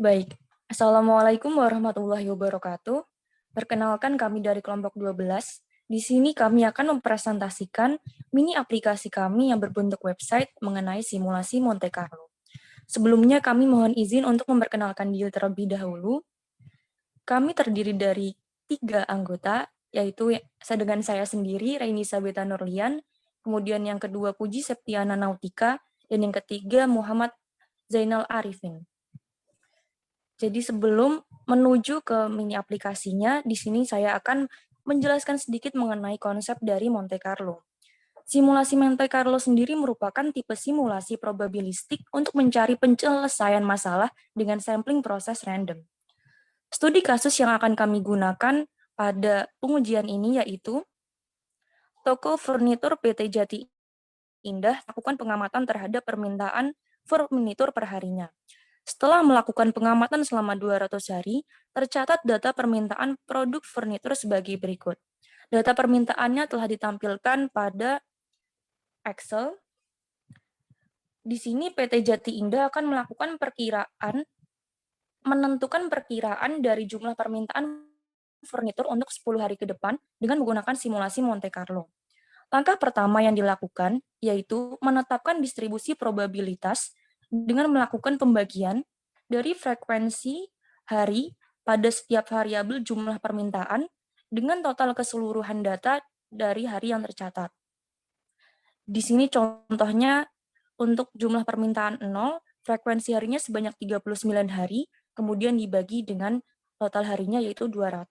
Baik, Assalamualaikum warahmatullahi wabarakatuh. Perkenalkan kami dari kelompok 12. Di sini kami akan mempresentasikan mini aplikasi kami yang berbentuk website mengenai simulasi Monte Carlo. Sebelumnya kami mohon izin untuk memperkenalkan diri terlebih dahulu. Kami terdiri dari 3 anggota, yaitu dengan saya sendiri, Raini Sabeta Nurlian, kemudian yang kedua Puji Septiana Nautika, dan yang ketiga Muhammad Zainal Arifin. Jadi sebelum menuju ke mini aplikasinya, di sini saya akan menjelaskan sedikit mengenai konsep dari Monte Carlo. Simulasi Monte Carlo sendiri merupakan tipe simulasi probabilistik untuk mencari penyelesaian masalah dengan sampling proses random. Studi kasus yang akan kami gunakan pada pengujian ini yaitu toko furnitur PT Jati Indah lakukan pengamatan terhadap permintaan furnitur perharinya. Setelah melakukan pengamatan selama 200 hari, tercatat data permintaan produk furnitur sebagai berikut. Data permintaannya telah ditampilkan pada Excel. Di sini PT Jati Indah akan menentukan perkiraan dari jumlah permintaan furnitur untuk 10 hari ke depan dengan menggunakan simulasi Monte Carlo. Langkah pertama yang dilakukan yaitu menetapkan distribusi probabilitas dengan melakukan pembagian dari frekuensi hari pada setiap variabel jumlah permintaan dengan total keseluruhan data dari hari yang tercatat. Di sini contohnya untuk jumlah permintaan 0, frekuensi harinya sebanyak 39 hari, kemudian dibagi dengan total harinya yaitu 200,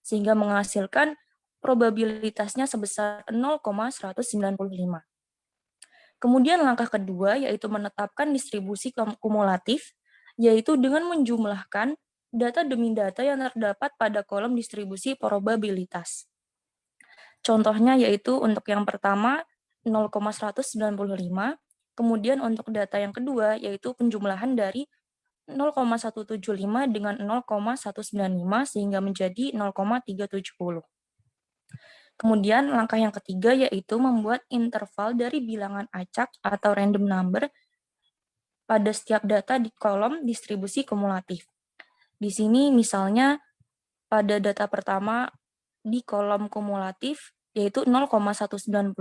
sehingga menghasilkan probabilitasnya sebesar 0,195. Kemudian langkah kedua yaitu menetapkan distribusi kumulatif, yaitu dengan menjumlahkan data demi data yang terdapat pada kolom distribusi probabilitas. Contohnya yaitu untuk yang pertama 0,195, kemudian untuk data yang kedua yaitu penjumlahan dari 0,175 dengan 0,195 sehingga menjadi 0,370. Kemudian langkah yang ketiga yaitu membuat interval dari bilangan acak atau random number pada setiap data di kolom distribusi kumulatif. Di sini misalnya pada data pertama di kolom kumulatif yaitu 0,195,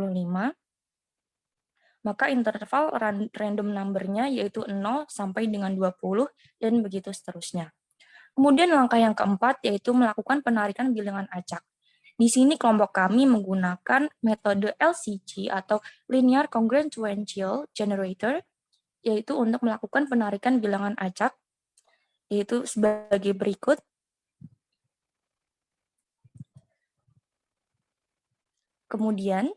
maka interval random number-nya yaitu 0 sampai dengan 20 dan begitu seterusnya. Kemudian langkah yang keempat yaitu melakukan penarikan bilangan acak. Di sini kelompok kami menggunakan metode LCG atau Linear Congruential Generator, yaitu untuk melakukan penarikan bilangan acak, yaitu sebagai berikut. Kemudian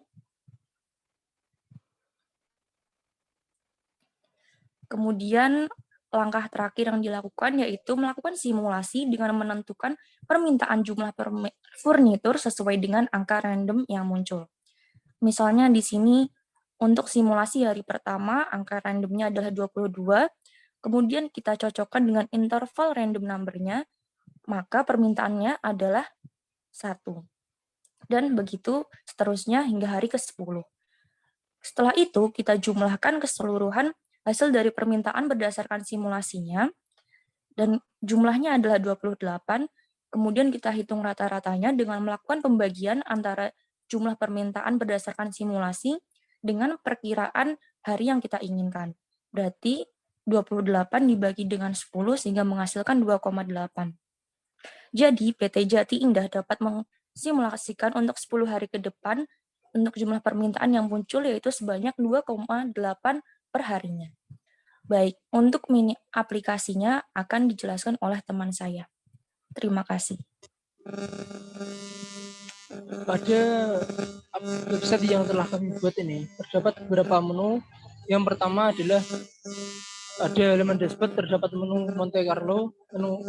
langkah terakhir yang dilakukan yaitu melakukan simulasi dengan menentukan permintaan jumlah furnitur sesuai dengan angka random yang muncul. Misalnya di sini untuk simulasi hari pertama angka randomnya adalah 22, kemudian kita cocokkan dengan interval random number-nya, maka permintaannya adalah 1. Dan begitu seterusnya hingga hari ke-10. Setelah itu kita jumlahkan keseluruhan hasil dari permintaan berdasarkan simulasinya, dan jumlahnya adalah 28, kemudian kita hitung rata-ratanya dengan melakukan pembagian antara jumlah permintaan berdasarkan simulasi dengan perkiraan hari yang kita inginkan. Berarti 28 dibagi dengan 10 sehingga menghasilkan 2,8. Jadi PT Jati Indah dapat mensimulasikan untuk 10 hari ke depan untuk jumlah permintaan yang muncul yaitu sebanyak 2,8 per harinya. Baik, untuk mini aplikasinya akan dijelaskan oleh teman saya. Terima kasih. Pada website yang telah kami buat ini, terdapat beberapa menu. Yang pertama adalah ada elemen dashboard, terdapat menu Monte Carlo, menu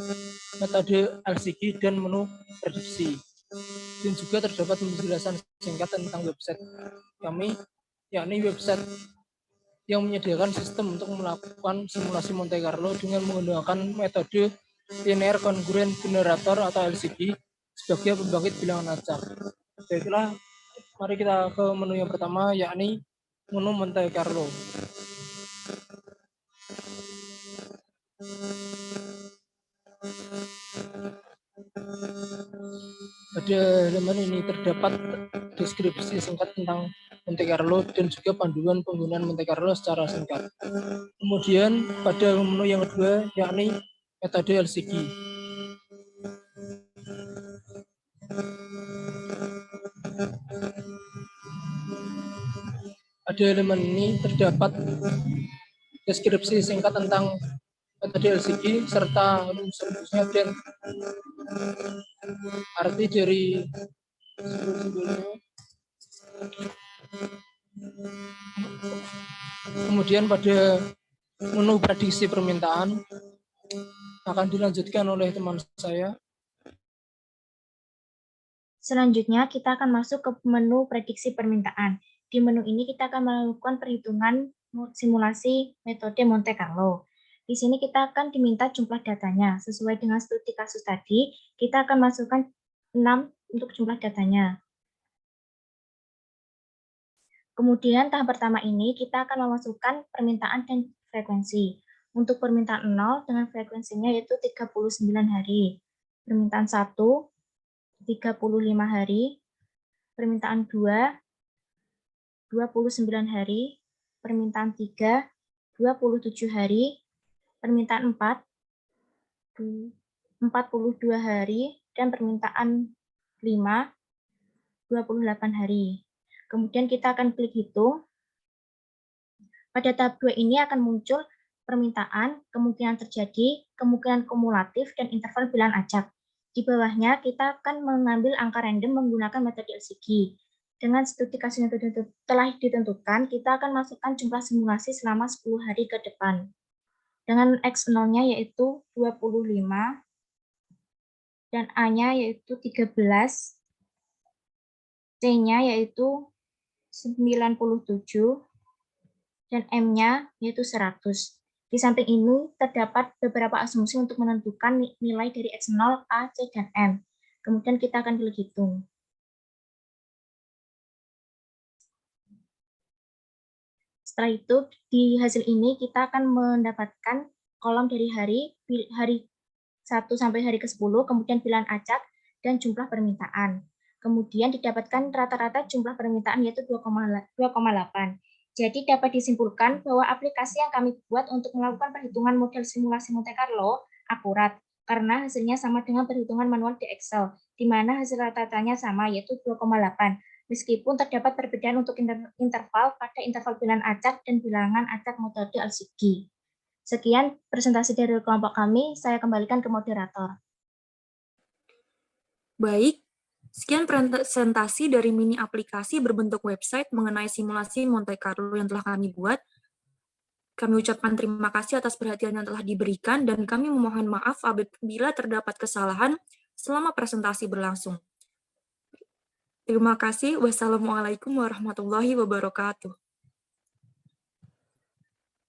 metode LCG, dan menu prediksi. Dan juga terdapat penjelasan singkat tentang website kami, yakni website yang menyediakan sistem untuk melakukan simulasi Monte Carlo dengan menggunakan metode Linear Congruent Generator atau LCG sebagai pembangkit bilangan acak. Baiklah, mari kita ke menu yang pertama, yakni menu Monte Carlo. Pada halaman ini terdapat deskripsi singkat tentang Monte Carlo dan juga panduan penggunaan Monte Carlo secara singkat. Kemudian pada menu yang kedua yakni metode LCG. Pada halaman ini terdapat deskripsi singkat tentang metode LCG serta rumus-rumusnya dan arti dari simbol-simbolnya. Kemudian pada menu prediksi permintaan akan dilanjutkan oleh teman saya. Selanjutnya, kita akan masuk ke menu prediksi permintaan. Di menu ini kita akan melakukan perhitungan simulasi metode Monte Carlo. Di sini kita akan diminta jumlah datanya. Sesuai dengan studi kasus tadi, kita akan masukkan 6 untuk jumlah datanya. Kemudian tahap pertama ini kita akan memasukkan permintaan dan frekuensi. Untuk permintaan 0 dengan frekuensinya yaitu 39 hari. Permintaan 1, 35 hari, permintaan 2, 29 hari, permintaan 3, 27 hari, permintaan 4, 42 hari, dan permintaan 5, 28 hari. Kemudian kita akan klik hitung. Pada tahap 2 ini akan muncul permintaan, kemungkinan terjadi, kemungkinan kumulatif, dan interval bilangan acak. Di bawahnya, kita akan mengambil angka random menggunakan metode LCG. Dengan studi kasus yang telah ditentukan, kita akan masukkan jumlah simulasi selama 10 hari ke depan. Dengan X0-nya yaitu 25, dan A-nya yaitu 13, C-nya yaitu 97, dan M-nya yaitu 100. Di samping ini, terdapat beberapa asumsi untuk menentukan nilai dari X0, A, C, dan M. Kemudian kita akan klik hitung. Setelah itu, di hasil ini kita akan mendapatkan kolom dari hari 1 sampai hari ke-10, kemudian bilangan acak, dan jumlah permintaan. Kemudian didapatkan rata-rata jumlah permintaan yaitu 2,8. Jadi dapat disimpulkan bahwa aplikasi yang kami buat untuk melakukan perhitungan model simulasi Monte Carlo akurat, karena hasilnya sama dengan perhitungan manual di Excel, di mana hasil rata-ratanya sama yaitu 2,8. Meskipun terdapat perbedaan untuk interval pada interval bilangan acak dan bilangan acak metode LCG. Sekian presentasi dari kelompok kami, saya kembalikan ke moderator. Baik, sekian presentasi dari mini aplikasi berbentuk website mengenai simulasi Monte Carlo yang telah kami buat. Kami ucapkan terima kasih atas perhatian yang telah diberikan dan kami memohon maaf apabila terdapat kesalahan selama presentasi berlangsung. Terima kasih. Wassalamualaikum warahmatullahi wabarakatuh.